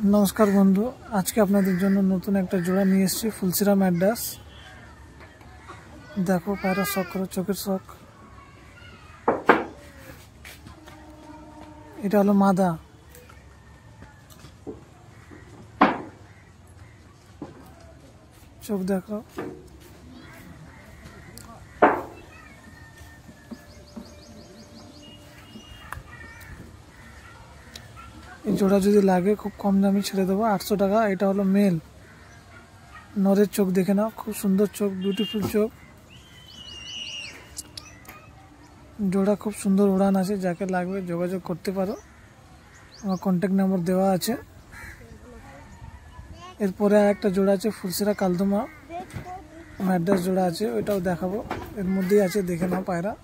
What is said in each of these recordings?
नमस्कार बंधु आज के आपनादेर जोन्नो नतून एक जोड़ा निये एसेछि फुलसिरा मैड्रास। देखो पायरा शख करो चोखेर शख। एटा हलो मादा। चोख देखो जोड़ा जो लागे खूब कम दामे छेड़े देव 800 टाका। এটা হলো মেল। নরের চোখ দেখে নাও, খুব সুন্দর চোখ, বিউটিফুল চোখ। জোড়া খুব সুন্দর উড়ান আছে, যাকে লাগবে যোগাযোগ করতে পারো, আমার কন্টাক্ট নাম্বার দেওয়া আছে। এরপরে আরেকটা জোড়া আছে ফুলসিরা কালদমা ম্যাড্রাস জোড়া আছে, ওইটাও দেখাবো। এর মধ্যেই আছে, দেখে নাও পায়রা।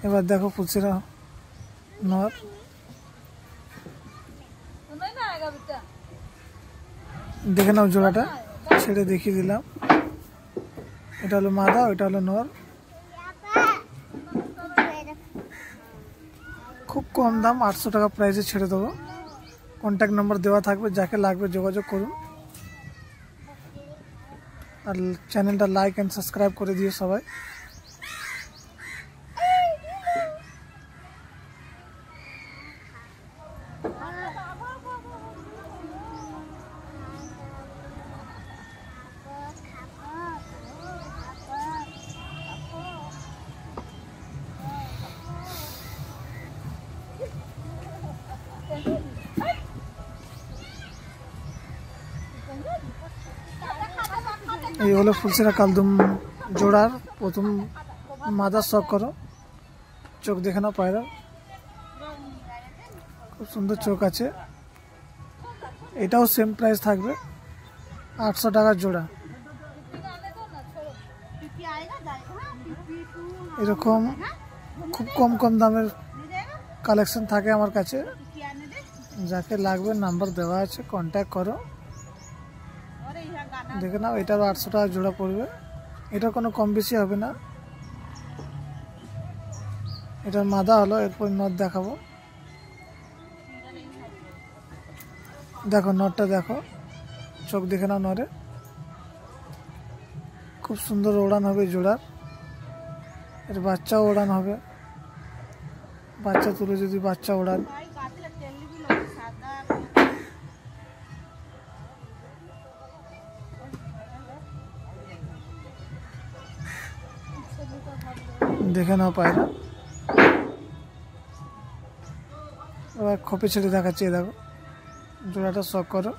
এবার দেখো ফুলসিরা নর। দেখে নাও জোড়াটা, ছেড়ে দেখিয়ে দিলাম। এটা হলো মাদা, ওইটা হলো নর। খুব কম দাম, 800 টাকা প্রাইসে ছেড়ে দেবো। কন্ট্যাক্ট নাম্বার দেওয়া থাকবে, যাকে লাগবে যোগাযোগ করুন। আর চ্যানেলটা লাইক এন্ড সাবস্ক্রাইব করে দিও সবাই। এই হলো ফুলসিরা কালদম জোড়ার প্রথম মাদার শখ করো। চোখ দেখে নাও পায়রা, খুব সুন্দর চোখ আছে। এটাও সেম প্রাইস থাকবে, 800 টাকা জোড়া। এরকম খুব কম কম দামের কালেকশন থাকে আমার কাছে, যাকে লাগবে নাম্বার দেওয়া আছে, কন্ট্যাক্ট করো। দেখে নাও, এটারও 800 টাকা জোড়া পড়বে। এটার কোনো কম বেশি হবে না। এটার মাদা হলো, এরপর নর দেখাবো। দেখো নরটা দেখো, চোখ দেখে নাও নরে, খুব সুন্দর ওড়ান হবে জোড়ার। এর বাচ্চাও ওড়ান হবে, বাচ্চা তুলে যদি বাচ্চা ওড়ান। দেখে নাও পায়রা। এবার খোপে ছেড়ে দেখাচ্ছি, দেখো জোড়াটা শখ করো।